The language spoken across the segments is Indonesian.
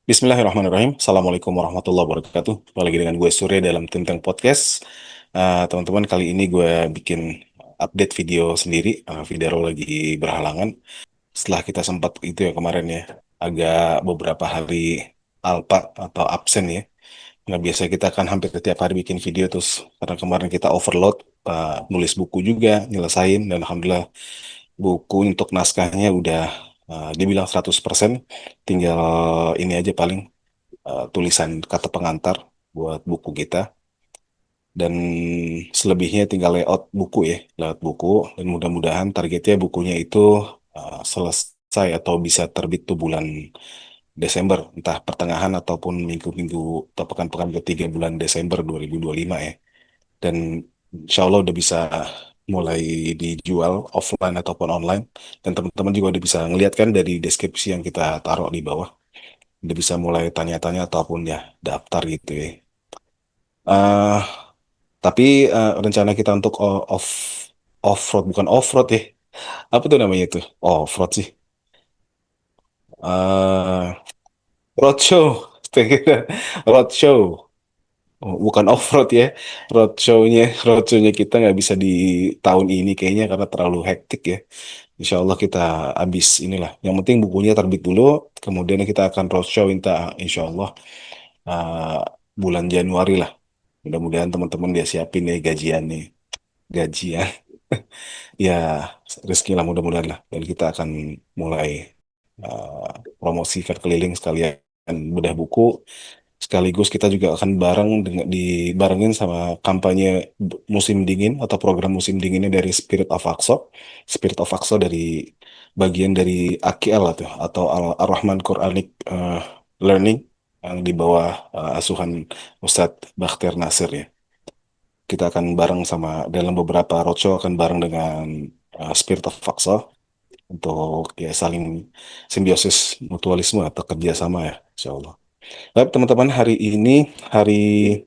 Bismillahirrahmanirrahim. Assalamualaikum warahmatullahi wabarakatuh. Kembali lagi dengan gue Surya dalam Tentang Podcast. Teman-teman, kali ini gue bikin update video sendiri. Video lagi berhalangan. Setelah kita sempat itu ya kemarin ya, agak beberapa hari alpa atau absen ya. Nah, biasa kita kan hampir setiap hari bikin video terus karena kemarin kita overload, nulis buku juga, nyelesain, dan Alhamdulillah buku untuk naskahnya udah dibilang 100%. Tinggal ini aja paling tulisan kata pengantar buat buku kita, dan selebihnya tinggal layout buku ya, layout buku, dan mudah-mudahan targetnya bukunya itu selesai atau bisa terbit tuh bulan Desember, entah pertengahan ataupun minggu-minggu atau pekan-pekan ketiga bulan Desember 2025 ya. Dan insya Allah udah bisa mulai dijual offline ataupun online, dan teman-teman juga udah bisa ngeliat kan dari deskripsi yang kita taruh di bawah, udah bisa mulai tanya-tanya ataupun ya daftar gitu ya. Eh, tapi rencana kita untuk off-road, bukan off-road ya. Apa tuh namanya itu? Off-road sih. eh Roadshow. Roadshow. Oh, bukan off-road ya. Roadshow-nya kita nggak bisa di tahun ini kayaknya karena terlalu hektik ya. Insya Allah kita habis inilah. Yang penting bukunya terbit dulu, kemudian kita akan roadshow insya Allah eh, bulan Januari lah. Mudah-mudahan teman-teman dia siapin nih gajian nih. Gajian. Ya, rezeki lah mudah-mudahan lah. Dan kita akan mulai uh, promosikan keliling sekalian bedah buku. Sekaligus kita juga akan bareng dengan dibarengin sama kampanye musim dingin atau program musim dinginnya dari Spirit of Aqsa. Spirit of Aqsa dari bagian dari AQL atau Ar-Rahman Quranic Learning yang di bawah asuhan Ustadz Bakhtiar Nasir ya. Kita akan bareng sama dalam beberapa roadshow akan bareng dengan Spirit of Aqsa untuk ya saling simbiosis mutualisme atau kerjasama ya, insya Allah. Baik teman-teman, hari ini hari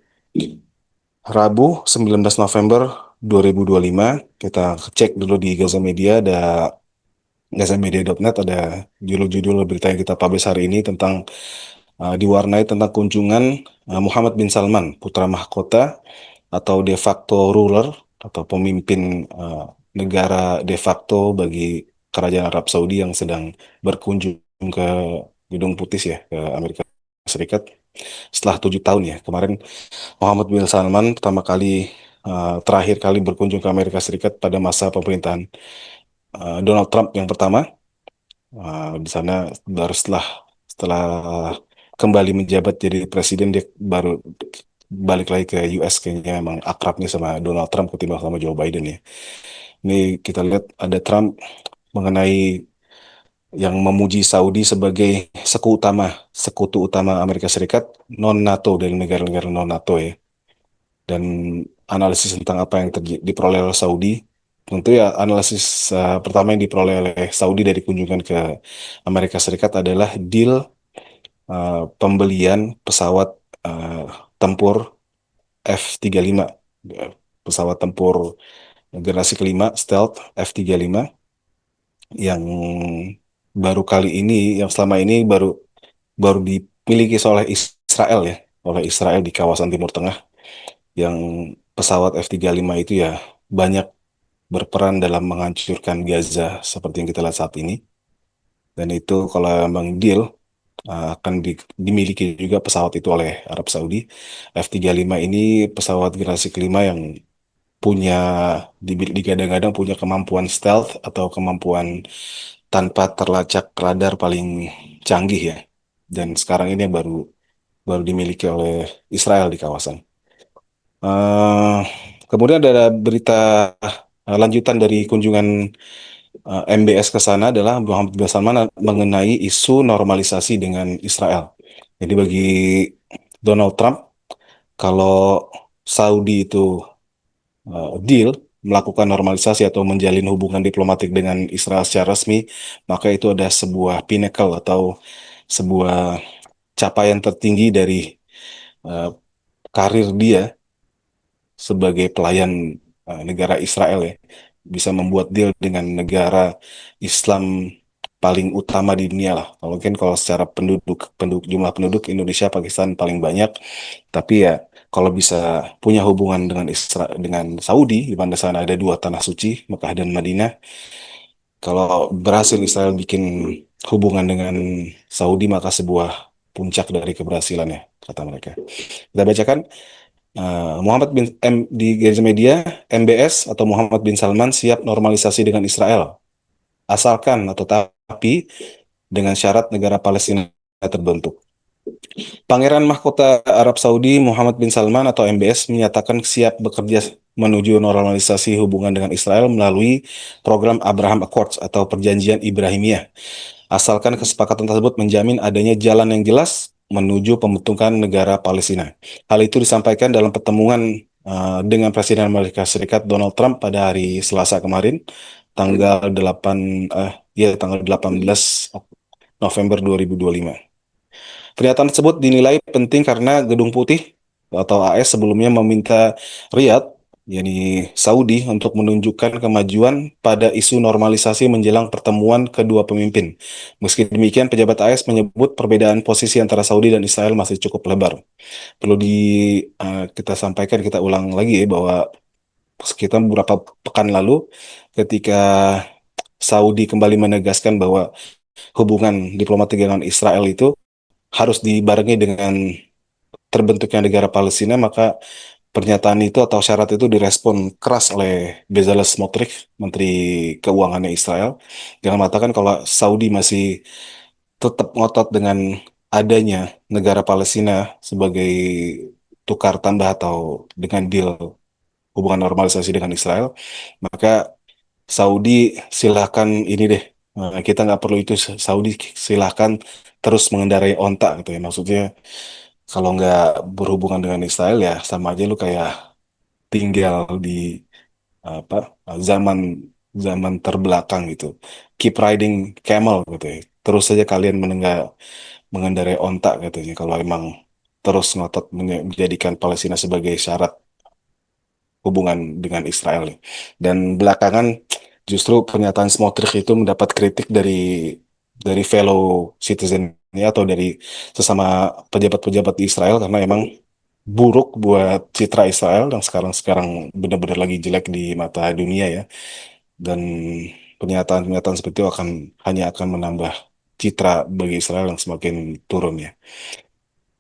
Rabu 19 November 2025. Kita cek dulu di Gaza Media, ada gazamedia.net, ada judul-judul berita yang kita publish hari ini tentang diwarnai tentang kunjungan Muhammad bin Salman, putra mahkota atau de facto ruler atau pemimpin negara de facto bagi Kerajaan Arab Saudi yang sedang berkunjung ke Gedung Putih ya, ke Amerika Serikat setelah 7 tahun ya. Kemarin Muhammad bin Salman pertama kali terakhir kali berkunjung ke Amerika Serikat pada masa pemerintahan Donald Trump yang pertama. Di sana baru setelah setelah kembali menjabat jadi presiden, dia baru balik lagi ke US. Kayaknya emang akrabnya sama Donald Trump ketimbang sama Joe Biden ya. Ini kita lihat ada Trump mengenai yang memuji Saudi sebagai sekutu utama Amerika Serikat non NATO, dari negara-negara non NATO ya. Dan analisis tentang apa yang diperoleh oleh Saudi. Tentu ya analisis pertama yang diperoleh oleh Saudi dari kunjungan ke Amerika Serikat adalah deal pembelian pesawat eh, tempur F-35, eh, pesawat tempur generasi kelima stealth F-35 yang baru kali ini, yang selama ini baru baru dimiliki oleh Israel ya, oleh Israel di kawasan Timur Tengah. Yang pesawat F-35 itu ya banyak berperan dalam menghancurkan Gaza seperti yang kita lihat saat ini. Dan itu kalau memang deal akan dimiliki juga pesawat itu oleh Arab Saudi. F-35 ini pesawat generasi kelima yang punya digadang-gadang punya kemampuan stealth atau kemampuan tanpa terlacak radar paling canggih ya. Dan sekarang ini yang baru baru dimiliki oleh Israel di kawasan. Eh, Kemudian ada berita lanjutan dari kunjungan MBS ke sana adalah Muhammad bin Salman mengenai isu normalisasi dengan Israel. Jadi bagi Donald Trump, kalau Saudi itu deal melakukan normalisasi atau menjalin hubungan diplomatik dengan Israel secara resmi, maka itu ada sebuah pinnacle atau sebuah capaian tertinggi dari eh, karir dia sebagai pelayan negara Israel ya. Bisa membuat deal dengan negara Islam paling utama di dunia lah. Kalau secara jumlah penduduk Indonesia, Pakistan paling banyak, tapi ya kalau bisa punya hubungan dengan Saudi, di mana sana ada dua tanah suci, Mekah dan Madinah. Kalau berhasil Israel bikin hubungan dengan Saudi, maka sebuah puncak dari keberhasilannya, kata mereka. Kita bacakan Muhammad bin di Garis Media, MBS atau Muhammad bin Salman siap normalisasi dengan Israel, asalkan atau tapi dengan syarat negara Palestina terbentuk. Pangeran Mahkota Arab Saudi Muhammad bin Salman atau MBS menyatakan siap bekerja menuju normalisasi hubungan dengan Israel melalui program Abraham Accords atau Perjanjian Ibrahimiyah. Asalkan kesepakatan tersebut menjamin adanya jalan yang jelas menuju pembentukan negara Palestina. Hal itu disampaikan dalam pertemuan dengan Presiden Amerika Serikat Donald Trump pada hari Selasa kemarin, tanggal 18 November 2025. Pernyataan tersebut dinilai penting karena Gedung Putih atau AS sebelumnya meminta Riyadh, yakni Saudi, untuk menunjukkan kemajuan pada isu normalisasi menjelang pertemuan kedua pemimpin. Meski demikian, pejabat AS menyebut perbedaan posisi antara Saudi dan Israel masih cukup lebar. Perlu kita sampaikan, kita ulang lagi ya, bahwa sekitar beberapa pekan lalu, ketika Saudi kembali menegaskan bahwa hubungan diplomatik dengan Israel itu harus dibarengi dengan terbentuknya negara Palestina, maka pernyataan itu atau syarat itu direspon keras oleh Bezalel Smotrich, Menteri Keuangannya Israel, yang mengatakan kalau Saudi masih tetap ngotot dengan adanya negara Palestina sebagai tukar tambah atau dengan deal hubungan normalisasi dengan Israel, maka Saudi silahkan ini deh, kita nggak perlu itu, Saudi silahkan terus mengendarai onta gitu ya. Maksudnya kalau nggak berhubungan dengan Israel ya sama aja lu kayak tinggal di apa zaman zaman terbelakang gitu. Keep riding camel gitu ya. Terus saja kalian mengendarai onta katanya kalau emang terus ngotot menjadikan Palestina sebagai syarat hubungan dengan Israel ya. Dan belakangan justru pernyataan Smotrich itu mendapat kritik dari fellow citizen-nya atau dari sesama pejabat-pejabat di Israel karena emang buruk buat citra Israel yang sekarang benar-benar lagi jelek di mata dunia ya. Dan pernyataan-pernyataan seperti itu hanya akan menambah citra bagi Israel yang semakin turun ya.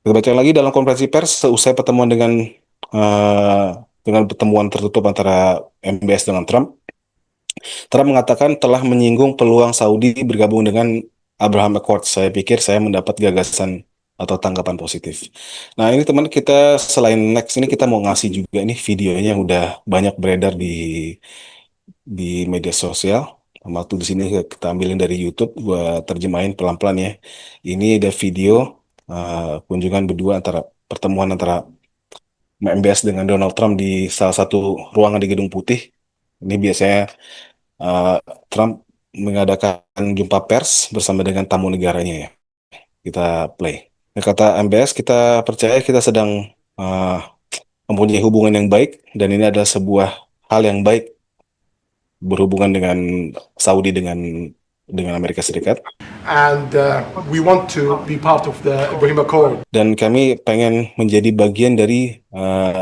Kita baca lagi dalam konferensi pers seusai pertemuan eh, dengan pertemuan tertutup antara MBS dengan Trump. Trump mengatakan telah menyinggung peluang Saudi bergabung dengan Abraham Accords. Saya pikir saya mendapat gagasan atau tanggapan positif. Nah ini teman kita, selain next ini kita mau ngasih juga nih videonya yang udah banyak beredar di media sosial. Waktu di sini kita ambilin dari YouTube, gua terjemahin pelan-pelan ya. Ini ada video kunjungan berdua pertemuan antara MBS dengan Donald Trump di salah satu ruangan di Gedung Putih. Ini biasanya uh, Trump mengadakan jumpa pers bersama dengan tamu negaranya ya. Kita play. Ya, kata MBS, kita percaya kita sedang uh, mempunyai hubungan yang baik dan ini adalah sebuah hal yang baik berhubungan dengan Saudi dengan Amerika Serikat. And we want to be part of the Ibrahim Accord. Dan kami pengen menjadi bagian dari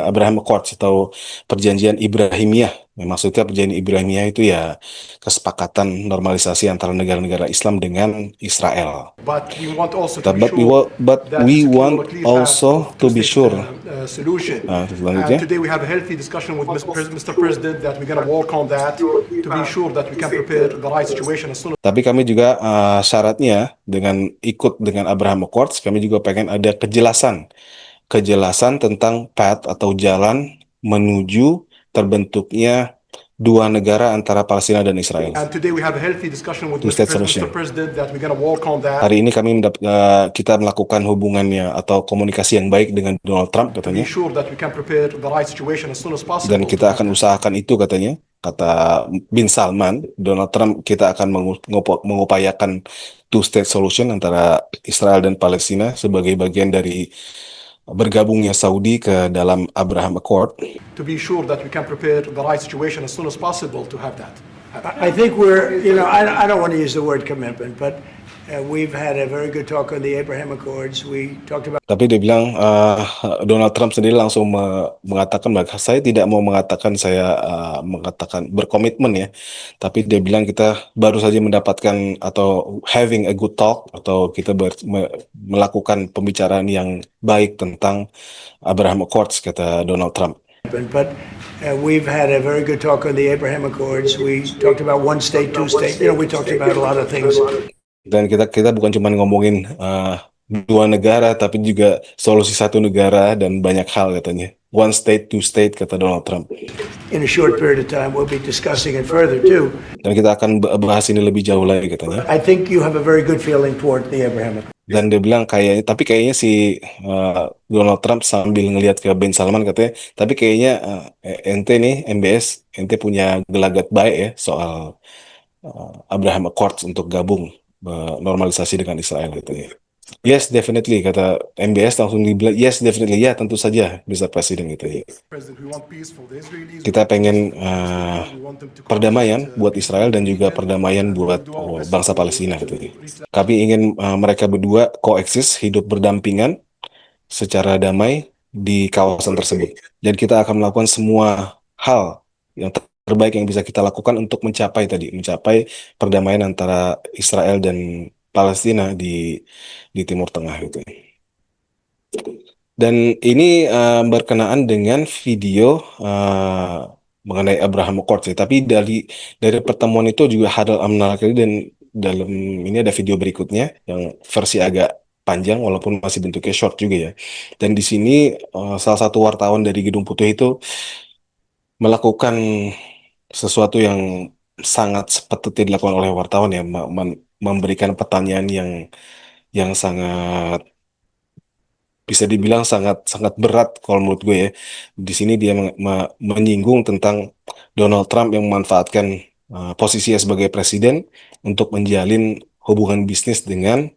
Abraham Accords atau Perjanjian Ibrahimiyah. Maksudnya Perjanjian Ibrahimiyah itu ya kesepakatan normalisasi antara negara-negara Islam dengan Israel. But we want also to But be but we sure wa- but that we it's a clear or want clear path also of to be two-state sure. solution. Selanjutnya. Today we have a healthy discussion with Mr. President that we're going to work on that to be sure that we can prepare the right situation as soon as. Tapi kami juga syaratnya dengan ikut dengan Abraham Accords, kami juga pengen ada kejelasan tentang path atau jalan menuju terbentuknya dua negara antara Palestina dan Israel. And today we have a healthy discussion with Two-state Mr. solution. President that we're going to work on that Hari ini kita melakukan hubungannya atau komunikasi yang baik dengan Donald Trump to be katanya, sure that we can prepare the right situation as soon as possible. dan kita akan usahakan itu katanya. Kata Bin Salman, Donald Trump, kita akan mengupayakan two-state solution antara Israel dan Palestina sebagai bagian dari bergabungnya Saudi ke dalam Abraham Accord. To be sure that we can prepare the right situation as soon as possible to have that. I think I don't want to use the word commitment, but we've had a very good talk on the Abraham Accords. We talked about Tapi dia bilang Donald Trump sendiri langsung mengatakan bahwa saya tidak mau mengatakan saya mengatakan berkomitmen ya, tapi dia bilang kita baru saja mendapatkan atau having a good talk atau kita melakukan pembicaraan yang baik tentang Abraham Accords kata Donald Trump. but we've had a very good talk on the Abraham Accords. We talked about one state, two state. We talked about a lot of things. Dan kita bukan cuma ngomongin dua negara, tapi juga solusi satu negara dan banyak hal katanya. One state, two state kata Donald Trump. In a short period of time, we'll be discussing it further too. Dan kita akan bahas ini lebih jauh lagi katanya. I think you have a very good feeling toward the Abraham Accords. Dan dia bilang kayaknya si Donald Trump sambil ngelihat ke Ben Salman katanya, tapi kayaknya ente nih MBS, ente punya gelagat baik ya soal Abraham Accords untuk gabung normalisasi dengan Israel katanya. Yes, definitely kata MBS langsung dibilang yes, definitely ya tentu saja bisa presiden gitu ya. Kita pengen perdamaian buat Israel dan juga perdamaian buat bangsa Palestina gitu ya. Kami ingin mereka berdua koeksis, hidup berdampingan secara damai di kawasan tersebut. Dan kita akan melakukan semua hal yang terbaik yang bisa kita lakukan untuk mencapai perdamaian antara Israel dan Palestina di Timur Tengah gitu. Dan ini berkenaan dengan video mengenai Abraham Accords ya. Tapi dari pertemuan itu juga hadal amnal dan dalam ini ada video berikutnya yang versi agak panjang walaupun masih bentuknya short juga ya. Dan di sini salah satu wartawan dari Gedung Putih itu melakukan sesuatu yang sangat sepatutnya dilakukan oleh wartawan ya, memberikan pertanyaan yang sangat bisa dibilang sangat sangat berat kalau menurut gue ya. Di sini dia menyinggung tentang Donald Trump yang memanfaatkan posisinya sebagai presiden untuk menjalin hubungan bisnis dengan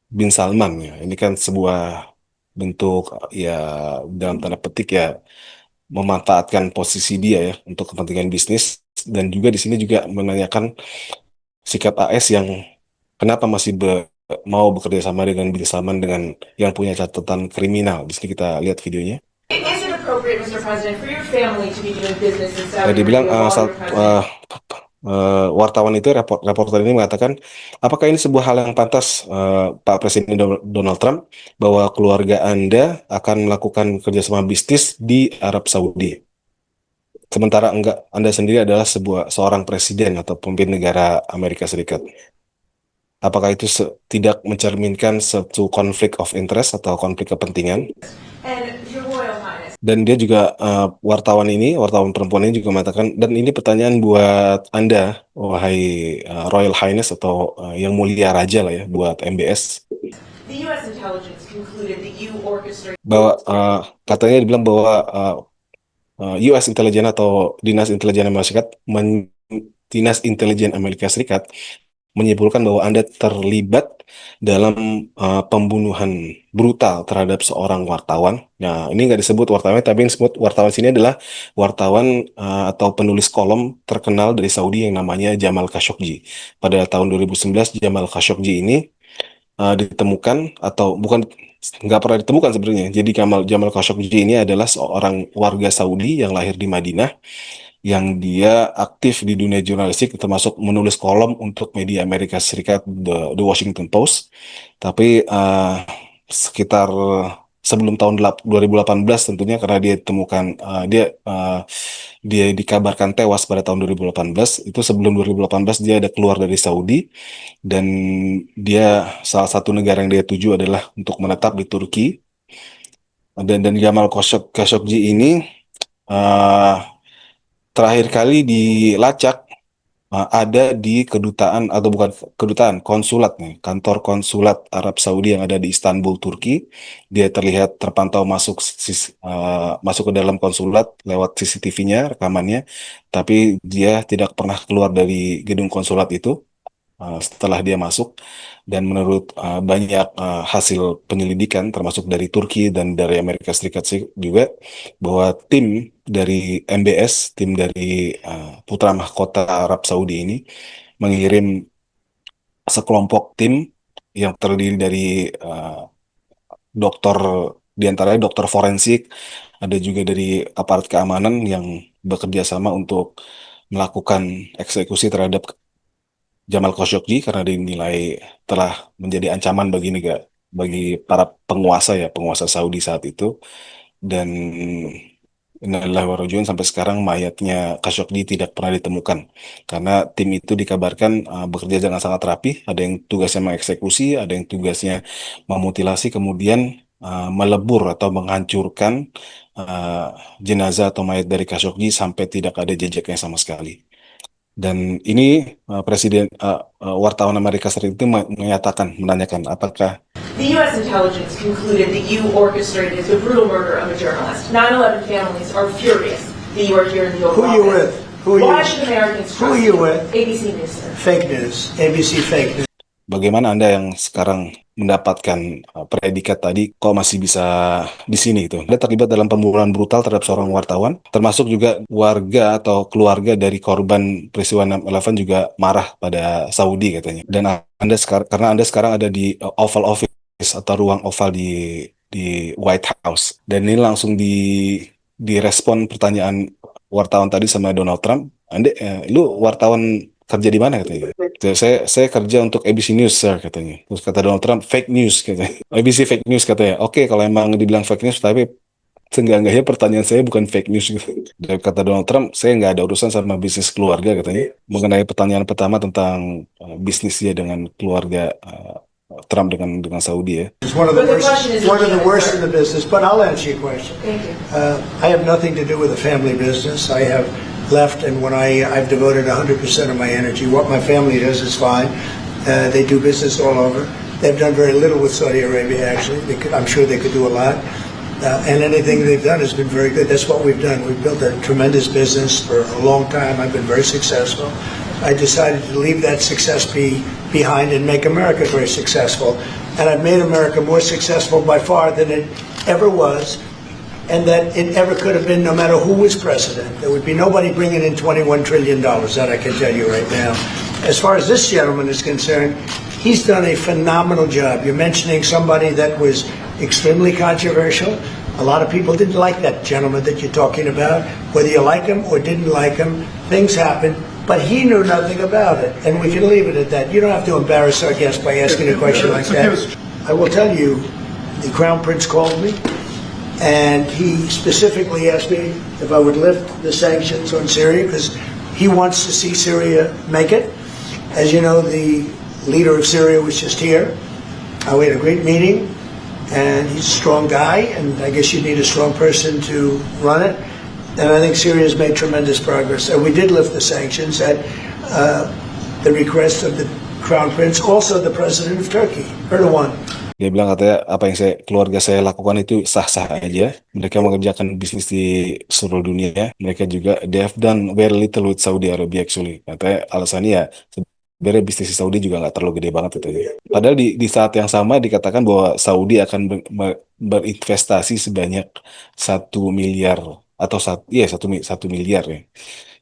Bin Salman ya. Ini kan sebuah bentuk ya dalam tanda petik ya memanfaatkan posisi dia ya untuk kepentingan bisnis, dan juga di sini juga menanyakan sikap AS yang kenapa masih mau bekerja sama dengan Bin Salman dengan yang punya catatan kriminal. Di sini kita lihat videonya. Is it appropriate, Mr. President, for your family to be doing business in Saudi Dia bilang Arabia while you're president? wartawan itu reporter ini mengatakan, apakah ini sebuah hal yang pantas Pak Presiden Donald Trump bahwa keluarga Anda akan melakukan kerjasama bisnis di Arab Saudi, sementara Anda sendiri adalah seorang presiden atau pemimpin negara Amerika Serikat. Apakah itu tidak mencerminkan suatu konflik of interest atau konflik kepentingan? And Your Royal Highness. Dan dia juga wartawan perempuan ini juga mengatakan, dan ini pertanyaan buat Anda, wahai Royal Highness atau yang mulia raja lah ya, buat MBS. The U.S. intelligence concluded that you orchestrated. Bahwa katanya dibilang bahwa US Intelligence atau Dinas Intelijen Amerika Serikat menyimpulkan bahwa Anda terlibat dalam pembunuhan brutal terhadap seorang wartawan. Nah, ini nggak disebut wartawan, tapi yang disebut wartawan sini adalah wartawan atau penulis kolom terkenal dari Saudi yang namanya Jamal Khashoggi. Pada tahun 2019, Jamal Khashoggi ini ditemukan, atau bukan, nggak pernah ditemukan sebenarnya. Jadi Jamal Khashoggi ini adalah seorang warga Saudi yang lahir di Madinah, yang dia aktif di dunia jurnalistik, termasuk menulis kolom untuk media Amerika Serikat, The Washington Post. Tapi sekitar sebelum tahun 2018 tentunya, karena dia ditemukan dia dikabarkan tewas pada tahun 2018. Itu sebelum 2018 dia ada keluar dari Saudi, dan dia salah satu negara yang dia tuju adalah untuk menetap di Turki. Dan Jamal Khashoggi ini terakhir kali dilacak ada di kedutaan, atau bukan kedutaan, konsulat nih, kantor konsulat Arab Saudi yang ada di Istanbul, Turki. Dia terlihat terpantau masuk ke dalam konsulat lewat CCTV-nya, rekamannya, tapi dia tidak pernah keluar dari gedung konsulat itu setelah dia masuk. Dan menurut banyak hasil penyelidikan termasuk dari Turki dan dari Amerika Serikat juga, bahwa tim dari MBS, tim dari putra mahkota Arab Saudi ini mengirim sekelompok tim yang terdiri dari dokter, diantaranya dokter forensik, ada juga dari aparat keamanan yang bekerja sama untuk melakukan eksekusi terhadap Jamal Khashoggi karena dinilai telah menjadi ancaman bagi para penguasa ya, penguasa Saudi saat itu. Dan inilah warujun sampai sekarang mayatnya Khashoggi tidak pernah ditemukan karena tim itu dikabarkan bekerja dengan sangat rapi. Ada yang tugasnya mengeksekusi, ada yang tugasnya memutilasi, kemudian melebur atau menghancurkan uh, jenazah atau mayat dari Khashoggi sampai tidak ada jejaknya sama sekali. Dan ini wartawan Amerika Serikat itu menanyakan apakah The U.S. intelligence concluded that you orchestrated the brutal murder of a journalist. 9/11 families are furious that you are here in the Who Oval are you Office. with? Who are Why you? should Americans Who trust are you with? ABC News, sir? Fake news. ABC fake news. bagaimana Anda yang sekarang mendapatkan predikat tadi kok masih bisa di sini gitu. Anda terlibat dalam pembunuhan brutal terhadap seorang wartawan, termasuk juga warga atau keluarga dari korban peristiwa 9/11 juga marah pada Saudi katanya. Dan Anda sekarang karena Anda sekarang ada di Oval Office atau ruang oval di White House. Dan ini langsung direspon pertanyaan wartawan tadi sama Donald Trump. Lu wartawan kerja di mana katanya? Saya kerja untuk ABC News, sir, katanya. Terus kata Donald Trump, fake news katanya. ABC fake news katanya. Oke, kalau emang dibilang fake news, tapi seenggak-enggaknya pertanyaan saya bukan fake news gitu. Dan kata Donald Trump, saya nggak ada urusan sama bisnis keluarga katanya. Mengenai pertanyaan pertama tentang bisnis dia dengan keluarga Trump dengan Saudi ya. It's one of the But the worst, question is one of the worst in legitimate, the business, but I'll answer your question. Thank you. I have nothing to do with the family business. I have left, and when I've devoted 100% of my energy. What my family does is fine. They do business all over. They've done very little with Saudi Arabia, actually. I'm sure they could do a lot. And anything they've done has been very good. That's what we've done. We've built a tremendous business for a long time. I've been very successful. I decided to leave that success behind and make America very successful. And I've made America more successful by far than it ever was, and that it ever could have been no matter who was president. There would be nobody bringing in $21 trillion, that I can tell you right now. As far as this gentleman is concerned, he's done a phenomenal job. You're mentioning somebody that was extremely controversial. A lot of people didn't like that gentleman that you're talking about. Whether you like him or didn't like him, things happen. But he knew nothing about it, and we can leave it at that. You don't have to embarrass our guest by asking a question like that. I will tell you, the Crown Prince called me, and he specifically asked me if I would lift the sanctions on Syria because he wants to see Syria make it. As you know, the leader of Syria was just here. We had a great meeting, and he's a strong guy, and I guess you need a strong person to run it. And I think Syria has made tremendous progress. And we did lift the sanctions at the request of the Crown Prince, also the President of Turkey, Erdogan. Dia bilang katanya apa yang keluarga saya lakukan itu sah-sah aja. Mereka mengerjakan bisnis di seluruh dunia. Mereka juga they have done very little with Saudi Arabia actually. Katanya alasannya ya sebenarnya bisnis di Saudi juga nggak terlalu gede banget katanya. Padahal di saat yang sama dikatakan bahwa Saudi akan berinvestasi sebanyak 1 miliar atau satu miliar ya.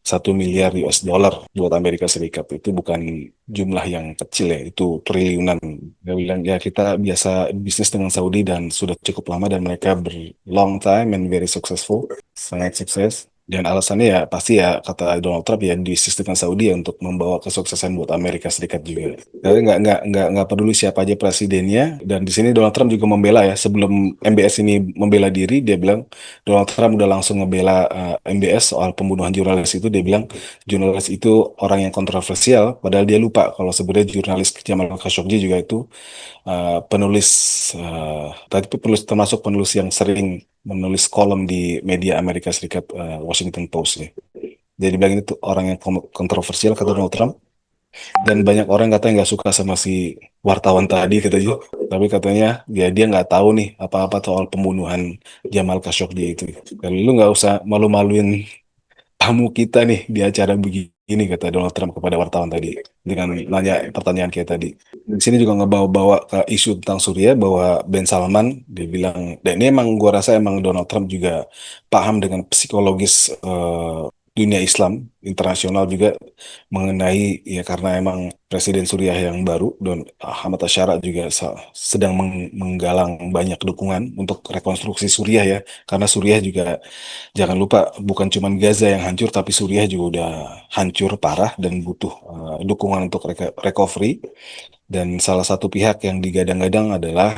1 miliar US dollar buat Amerika Serikat itu bukan jumlah yang kecil ya, itu triliunan. Dia bilang ya kita biasa bisnis dengan Saudi dan sudah cukup lama dan mereka long time and very successful, sangat sukses. Dan alasannya ya pasti ya kata Donald Trump ya bisnis dengan Saudi ya untuk membawa kesuksesan buat Amerika Serikat juga. Jadi nggak peduli siapa aja presidennya. Dan di sini Donald Trump juga membela ya sebelum MBS ini membela diri dia bilang Donald Trump udah langsung ngebela MBS soal pembunuhan jurnalis itu. Dia bilang jurnalis itu orang yang kontroversial, padahal dia lupa kalau sebenarnya jurnalis Jamal Khashoggi juga itu penulis termasuk penulis yang sering menulis kolom di media Amerika Serikat Washington Post ya. Jadi bilang itu orang yang kontroversial kata Donald Trump. Dan banyak orang katanya nggak suka sama si wartawan tadi katanya. Tapi katanya dia nggak tahu nih apa-apa soal pembunuhan Jamal Khashoggi itu. Dan lu nggak usah malu-maluin tamu kita nih di acara begini kata Donald Trump kepada wartawan tadi dengan nanya pertanyaan kayak tadi. Di sini juga ngebawa-bawa ke isu tentang Suriah bahwa Ben Salman dia bilang dan ini emang gua rasa emang Donald Trump juga paham dengan psikologis dunia Islam internasional juga mengenai ya karena emang Presiden Suriah yang baru dan Ahmad Asyara juga sedang menggalang banyak dukungan untuk rekonstruksi Suriah ya karena Suriah juga jangan lupa bukan cuma Gaza yang hancur tapi Suriah juga udah hancur parah dan butuh dukungan untuk recovery dan salah satu pihak yang digadang-gadang adalah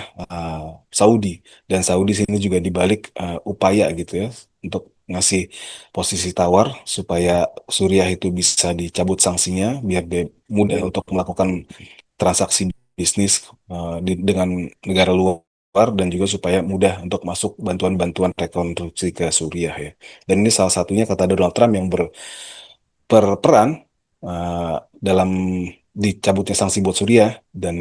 Saudi. Dan Saudi sini juga dibalik upaya gitu ya untuk ngasih posisi tawar supaya Suriah itu bisa dicabut sanksinya biar dia mudah untuk melakukan transaksi bisnis dengan negara luar dan juga supaya mudah untuk masuk bantuan-bantuan rekonstruksi ke Suriah ya. Dan ini salah satunya kata Donald Trump yang berperan dalam dicabutnya sanksi buat Suriah dan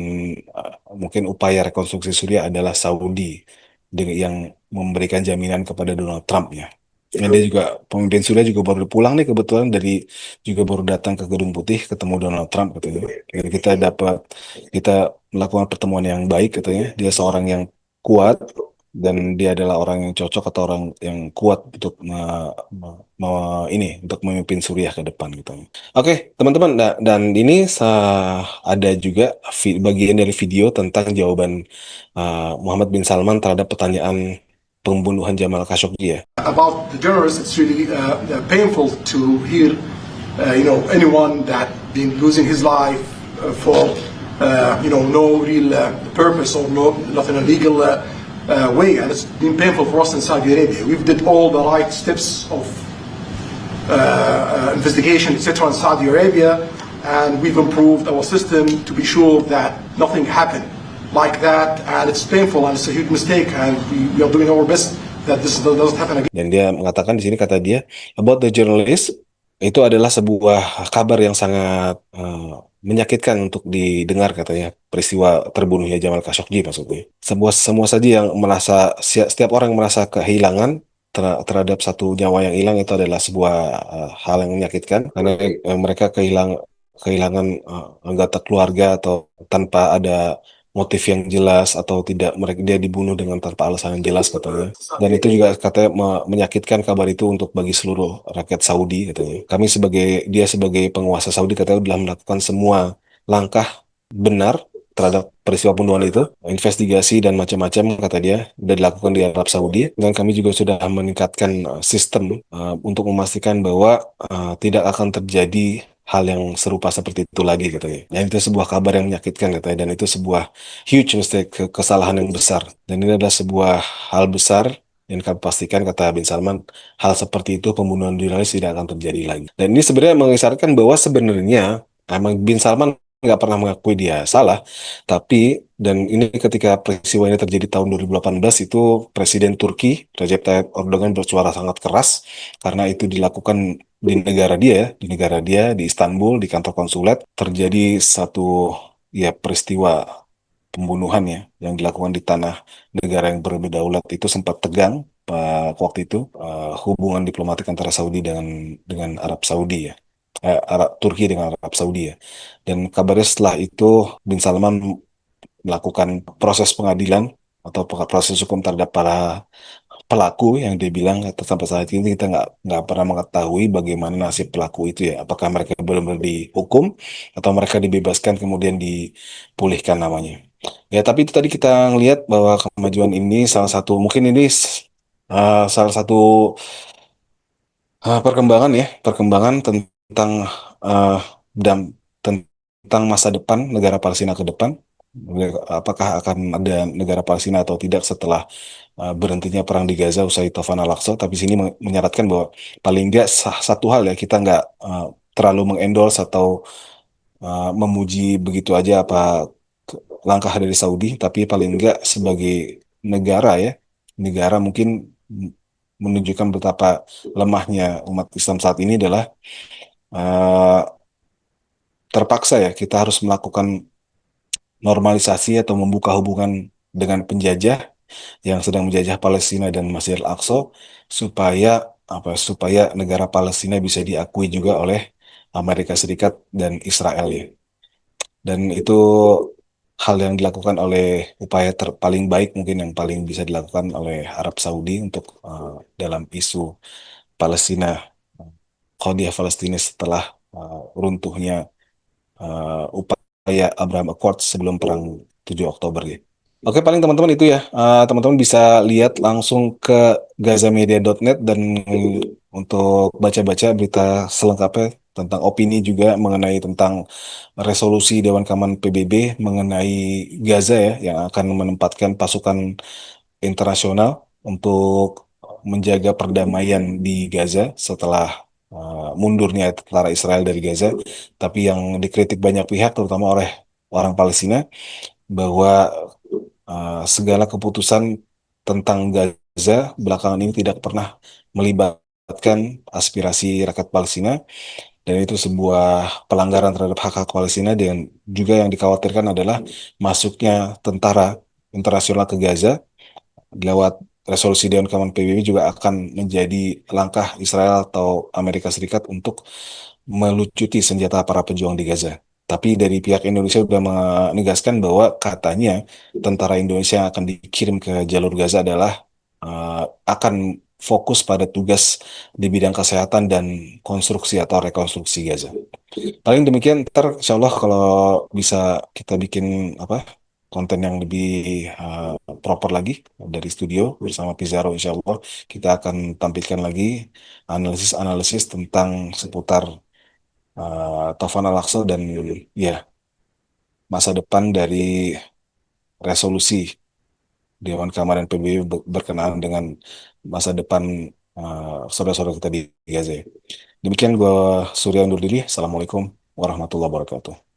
mungkin upaya rekonstruksi Suriah adalah Saudi yang memberikan jaminan kepada Donald Trump ya. Dan dia juga pemimpin Suriah juga baru pulang nih kebetulan dari juga baru datang ke Gedung Putih ketemu Donald Trump katanya. Jadi kita melakukan pertemuan yang baik katanya. Dia seorang yang kuat dan dia adalah orang yang cocok atau orang yang kuat untuk untuk memimpin Suriah ke depan gitu. Oke, teman-teman, dan ini ada juga bagian dari video tentang jawaban Muhammad bin Salman terhadap pertanyaan pembunuhan Jamal Khashoggi ya. About the journalists, it's really painful to hear, anyone that been losing his life for, no real purpose or nothing illegal way, and it's been painful for us in Saudi Arabia. We've did all the right steps of investigation, etc., in Saudi Arabia, and we've improved our system to be sure that nothing happened like that, and it's painful and it's a huge mistake, and we are doing our best that this doesn't happen again. Dan dia mengatakan di sini kata dia about the journalist itu adalah sebuah kabar yang sangat menyakitkan untuk didengar katanya peristiwa terbunuhnya Jamal Khashoggi maksudnya. Semua saja yang merasa setiap orang merasa kehilangan terhadap satu nyawa yang hilang itu adalah sebuah hal yang menyakitkan karena mereka kehilangan anggota keluarga atau tanpa ada motif yang jelas atau tidak mereka dia dibunuh dengan tanpa alasan yang jelas katanya dan itu juga katanya menyakitkan kabar itu untuk bagi seluruh rakyat Saudi katanya dia sebagai penguasa Saudi katanya telah melakukan semua langkah benar terhadap peristiwa pembunuhan itu investigasi dan macam-macam kata dia sudah dilakukan di Arab Saudi dan kami juga sudah meningkatkan sistem untuk memastikan bahwa tidak akan terjadi hal yang serupa seperti itu lagi katanya. Dan itu sebuah kabar yang menyakitkan katanya dan itu sebuah huge mistake kesalahan yang besar dan ini adalah sebuah hal besar dan kami pastikan kata Bin Salman hal seperti itu pembunuhan jurnalis tidak akan terjadi lagi. Dan ini sebenarnya mengisyaratkan bahwa sebenarnya emang Bin Salman nggak pernah mengakui dia salah, tapi dan ini ketika peristiwa ini terjadi tahun 2018 itu Presiden Turki Recep Tayyip Erdogan bersuara sangat keras karena itu dilakukan di negara dia di Istanbul di kantor konsulat terjadi satu ya peristiwa pembunuhan ya yang dilakukan di tanah negara yang berbedaulat itu sempat tegang waktu itu hubungan diplomatik antara Saudi dengan Arab Saudi ya. Turki dengan Arab Saudi ya. Dan kabarnya setelah itu Bin Salman melakukan proses pengadilan atau proses hukum terhadap para pelaku yang dia bilang sampai saat ini kita nggak pernah mengetahui bagaimana nasib pelaku itu ya. Apakah mereka benar-benar dihukum atau mereka dibebaskan kemudian dipulihkan namanya. Ya tapi itu tadi kita ngelihat bahwa kemajuan ini mungkin ini salah satu perkembangan tentang uh, dam, tentang masa depan negara Palestina ke depan. Apakah akan ada negara Palestina atau tidak setelah berhentinya perang di Gaza usai Tofan Al-Aqsa? Tapi sini menyarankan bahwa paling nggak satu hal ya kita nggak terlalu mengendorse atau memuji begitu aja apa langkah dari Saudi, tapi paling nggak sebagai negara ya negara mungkin menunjukkan betapa lemahnya umat Islam saat ini adalah eh, terpaksa ya kita harus melakukan normalisasi atau membuka hubungan dengan penjajah yang sedang menjajah Palestina dan Masjid Al-Aqsa supaya negara Palestina bisa diakui juga oleh Amerika Serikat dan Israel ya. Dan itu hal yang dilakukan oleh upaya paling baik mungkin yang paling bisa dilakukan oleh Arab Saudi untuk dalam isu Palestina Qadiyah Palestina setelah runtuhnya upaya Abraham Accords sebelum perang 7 Oktober ya. Oke, paling teman-teman itu ya. Teman-teman bisa lihat langsung ke gazamedia.net dan untuk baca-baca berita selengkapnya tentang opini juga mengenai tentang resolusi Dewan Keamanan PBB mengenai Gaza ya, yang akan menempatkan pasukan internasional untuk menjaga perdamaian di Gaza setelah mundurnya tentara Israel dari Gaza. Tapi yang dikritik banyak pihak, terutama oleh orang Palestina, bahwa segala keputusan tentang Gaza belakangan ini tidak pernah melibatkan aspirasi rakyat Palestina, dan itu sebuah pelanggaran terhadap hak-hak Palestina. Dan juga yang dikhawatirkan adalah masuknya tentara internasional ke Gaza lewat resolusi Dewan Keamanan PBB juga akan menjadi langkah Israel atau Amerika Serikat untuk melucuti senjata para pejuang di Gaza. Tapi dari pihak Indonesia sudah menegaskan bahwa katanya tentara Indonesia yang akan dikirim ke jalur Gaza adalah akan fokus pada tugas di bidang kesehatan dan konstruksi atau rekonstruksi Gaza. Paling demikian, ntar insya Allah kalau bisa kita bikin apa konten yang lebih uh, proper lagi dari studio bersama Pizarro, insya Allah kita akan tampilkan lagi analisis-analisis tentang seputar Taufan Al-Aqsa dan ya masa depan dari resolusi Dewan Keamanan PBB berkenaan dengan masa depan saudara-saudara kita di Gaza. Demikian gue Surya undur diri. Assalamualaikum warahmatullahi wabarakatuh.